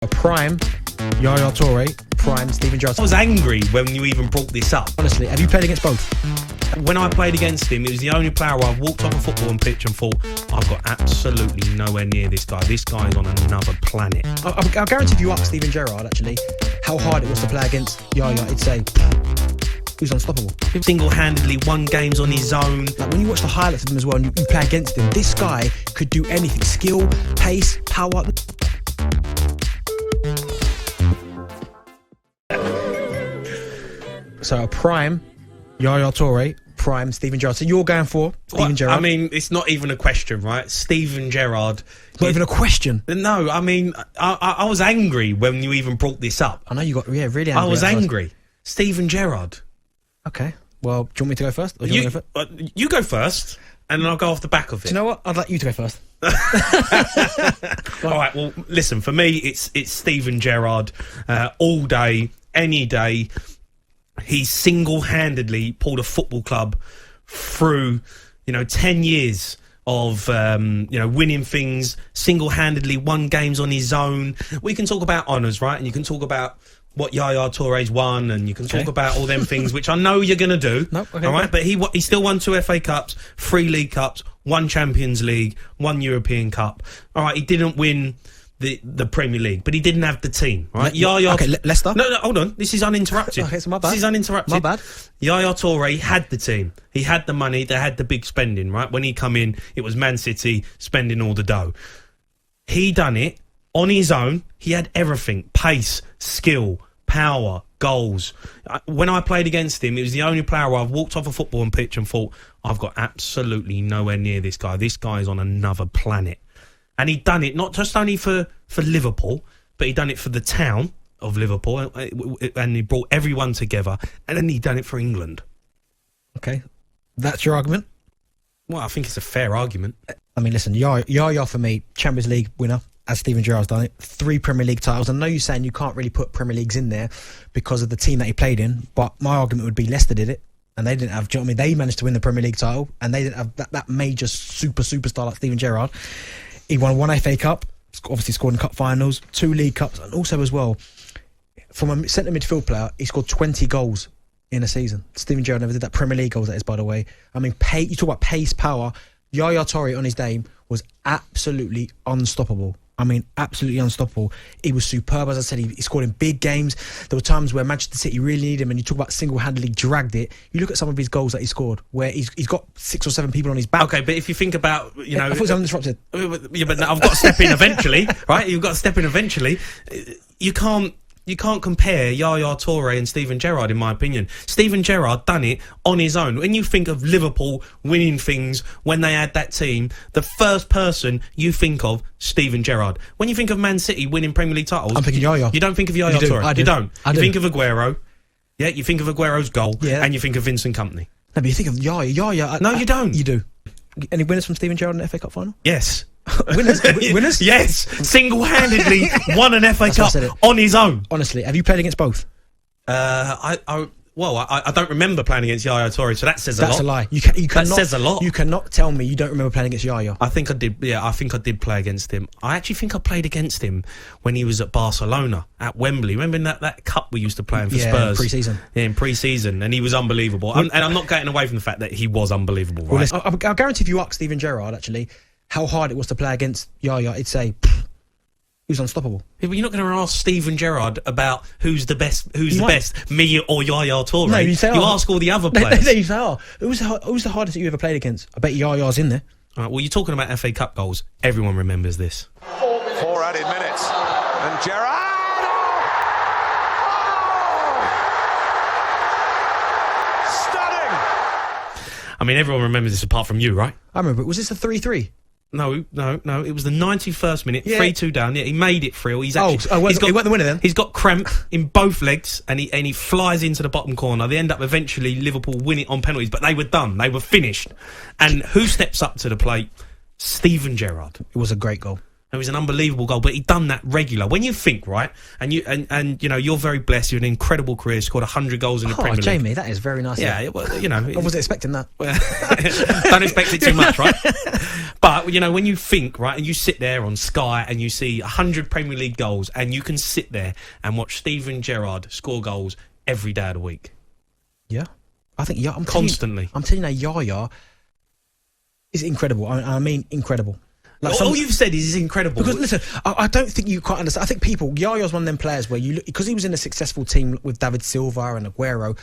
A prime Yaya Toure, prime Steven Gerrard. I was angry when you even brought this up. Honestly, have you played against both? When I played against him, it was the only player where I've walked off a football pitch and thought, I've got absolutely nowhere near this guy. This guy is on another planet. I guarantee if you ask Steven Gerrard, actually, how hard it was to play against Yaya, he'd say, who's unstoppable. Single-handedly won games on his own. Like when you watch the highlights of him as well and you play against him, this guy could do anything. Skill, pace, power. So a prime Yaya Toure, prime Steven Gerrard. So you're going for Steven Gerrard? I mean, it's not even a question, right? Steven Gerrard. Not even a question. No, I mean, I was angry when you even brought this up. I know you got really angry. I was angry. Steven Gerrard. Okay. Well, do you want me to go first? Or do you want to go first? You go first, and then I'll go off the back of it. Do you know what? I'd like you to go first. All right. Well, listen. For me, it's Steven Gerrard all day, any day. He single-handedly pulled a football club through, 10 years of, winning things, single-handedly won games on his own. We can talk about honours, right? And you can talk about what Yaya Toure's won, and you can talk about all them things, which I know you're going to do. Nope, okay, all right? But he still won 2 FA Cups, 3 League Cups, 1 Champions League, 1 European Cup. All right, he didn't win the Premier League, but he didn't have the team, right? Leicester? No, hold on. This is uninterrupted. Okay, so my bad. This is uninterrupted. My bad. Yaya Toure had the team. He had the money. They had the big spending, right? When he come in, it was Man City spending all the dough. He done it on his own. He had everything. Pace, skill, power, goals. When I played against him, it was the only player where I've walked off a football pitch and thought, I've got absolutely nowhere near this guy. This guy is on another planet. And he'd done it not just only for Liverpool, but he'd done it for the town of Liverpool, and he brought everyone together, and then he'd done it for England. Okay, that's your argument? Well, I think it's a fair argument. I mean, listen, Yaya for me, Champions League winner, as Steven Gerrard's done it, 3 Premier League titles. I know you're saying you can't really put Premier Leagues in there because of the team that he played in, but my argument would be Leicester did it, and they didn't have, do you know what I mean? They managed to win the Premier League title, and they didn't have that major superstar like Steven Gerrard. He won 1 FA Cup, obviously scored in cup finals, 2 League Cups, and also as well, from a centre midfield player, he scored 20 goals in a season. Steven Gerrard never did that. Premier League goals, that is, by the way. I mean, you talk about pace, power. Yaya Toure on his day was absolutely unstoppable. I mean, absolutely unstoppable. He was superb. As I said, he scored in big games. There were times where Manchester City really needed him, and you talk about single-handedly dragged it. You look at some of his goals that he scored, where he's got 6 or 7 people on his back. Okay, but if you think about, I thought it was uninterrupted. Yeah, but I've got to step in eventually, right? You've got to step in eventually. You can't compare Yaya Toure and Steven Gerrard, in my opinion. Steven Gerrard done it on his own. When you think of Liverpool winning things when they had that team, the first person you think of, Steven Gerrard. When you think of Man City winning Premier League titles, I'm thinking Yaya. You don't think of Yaya Toure. I do. You don't. I You do. think of Aguero. Yeah, you think of Aguero's goal, yeah, and you think of Vincent Kompany. No, but you think of Yaya. No, you don't. You do. Any winners from Steven Gerrard in the FA Cup final? Yes. Winners? Yes. Single-handedly won an FA Cup on his own. Honestly, have you played against both? I don't remember playing against Yaya Toure, so that says a lot. That's a lie. You cannot, that says a lot. You cannot tell me you don't remember playing against Yaya. I think I did. Yeah, I think I did play against him. I actually think I played against him when he was at Barcelona at Wembley. Remember that cup we used to play in for Spurs? Pre-season. Yeah, in pre-season, and he was unbelievable. And I'm not getting away from the fact that he was unbelievable. Right? Well, I guarantee if you ask Steven Gerrard, actually, how hard it was to play against Yaya, he'd say he was unstoppable. Yeah, but you're not going to ask Steven Gerrard about who's the best, me or Yaya Toure. No, you ask all the other players. You say, who's the hardest that you ever played against? I bet Yaya's in there. All right, well, you're talking about FA Cup goals. Everyone remembers this. 4 added minutes. And Gerrard! Stunning! I mean, everyone remembers this apart from you, right? I remember. Was this a 3-3? No. It was the 91st minute, 3-2 down. Yeah, he made it through. He went the winner then. He's got cramp in both legs, and he flies into the bottom corner. They end up eventually Liverpool winning on penalties, but they were done. They were finished. And who steps up to the plate? Steven Gerrard. It was a great goal. It was an unbelievable goal, but he'd done that regular. When you think, right, and you know, you're very blessed. You had an incredible career, scored 100 goals in the Premier League. Jamie, that is very nice. Yeah, well, you know, I wasn't expecting that. Don't expect it too much, right? But you know, when you think, right, and you sit there on Sky and you see 100 Premier League goals, and you can sit there and watch Steven Gerrard score goals every day of the week. Yeah, I think I'm constantly. I'm telling you, Yaya is incredible. I mean, incredible. Like all you've said is incredible. Because listen, I don't think you quite understand. I think Yaya's one of them players where you look, because he was in a successful team with David Silva and Aguero,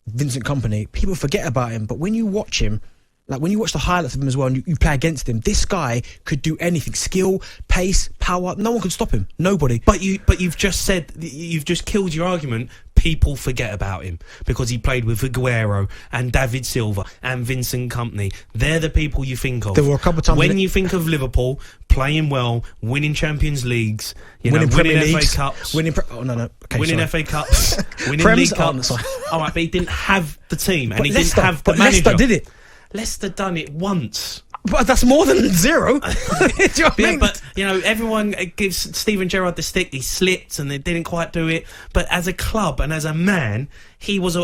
Vincent Kompany, people forget about him. But when you watch him, like when you watch the highlights of him as well, and you play against him, this guy could do anything: skill, pace, power. No one could stop him. Nobody. But you've just said, you've just killed your argument. People forget about him because he played with Aguero and David Silva and Vincent Kompany. They're the people you think of. There were a couple of times when you think of Liverpool playing well, winning Champions Leagues, winning FA Cups, winning FA Cups, winning League Cups. All right, but he didn't have the team and he didn't have the manager. Leicester did it. Leicester done it once. But that's more than zero. Do you know what I mean? But you know, everyone gives Steven Gerrard the stick. He slipped and they didn't quite do it. But as a club and as a man, he was a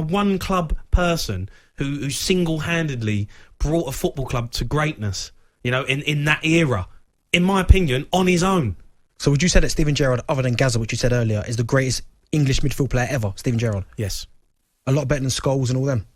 one club person who single-handedly brought a football club to greatness. You know, in that era, in my opinion, on his own. So would you say that Steven Gerrard, other than Gazza, which you said earlier, is the greatest English midfield player ever? Steven Gerrard. Yes. A lot better than Scholes and all them.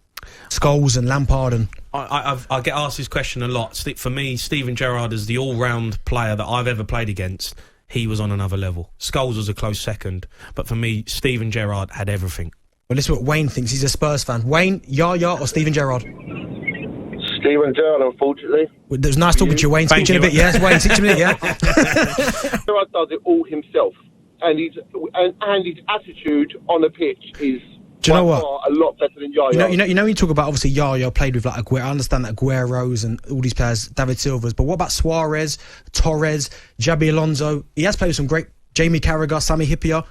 Scholes and Lampard and I get asked this question a lot. For me, Steven Gerrard is the all-round player that I've ever played against. He was on another level. Scholes was a close second, but for me, Steven Gerrard had everything. Well, this is what Wayne thinks. He's a Spurs fan. Wayne, Yaya or Steven Gerrard? Steven Gerrard, unfortunately. Well, it was nice talking to you, Wayne. Speak to you in a bit, yeah? Wayne, speak to me in a minute, yeah? Gerrard does it all himself, and his attitude on the pitch is. Do you know what? A lot better than Yaya. You know, when you talk about obviously Yaya played with like Aguero. I understand that Aguero's and all these players, David Silva's, but what about Suarez, Torres, Xabi Alonso? He has played with some great Jamie Carragher, Sami Hyypiä.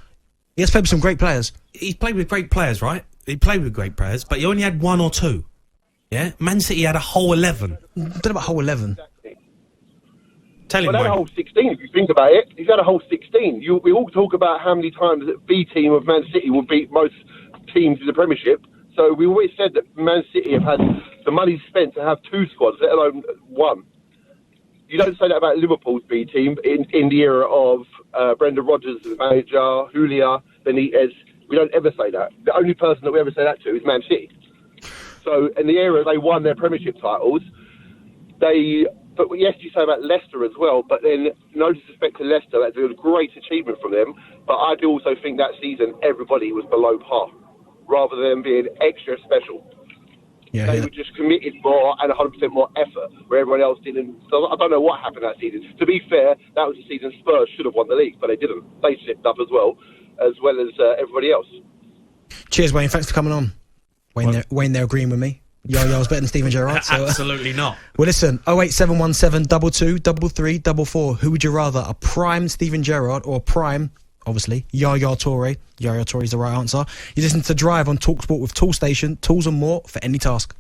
He has played with some great players. He's played with great players, right? He played with great players, but he only had one or two. Yeah, Man City had a whole 11. I don't know about whole 11. Tell him. Well, had a whole 16 if you think about it. He's had a whole 16. We all talk about how many times that B team of Man City will beat most teams in the Premiership. So we always said that Man City have had the money spent to have two squads, let alone one. You don't say that about Liverpool's B team in the era of Brendan Rodgers as manager, Julia, Benitez. We don't ever say that. The only person that we ever say that to is Man City. So in the era they won their Premiership titles, but yes, you say about Leicester as well, but then no disrespect to Leicester, that's a great achievement from them. But I do also think that season everybody was below par, rather than being extra special. Yeah, they were just committed more and 100% more effort, where everyone else didn't. So I don't know what happened that season. To be fair, that was the season Spurs should have won the league, but they didn't. They slipped up as well as everybody else. Cheers, Wayne. Thanks for coming on. Wayne, they're agreeing with me. Yaya was better than Steven Gerrard. So, absolutely not. Well, listen, 08717 22 33 44. Who would you rather, a prime Steven Gerrard or a prime, obviously, Yaya Toure? Yaya Toure is the right answer. You listen to Drive on talkSPORT with Tool Station. Tools and more for any task.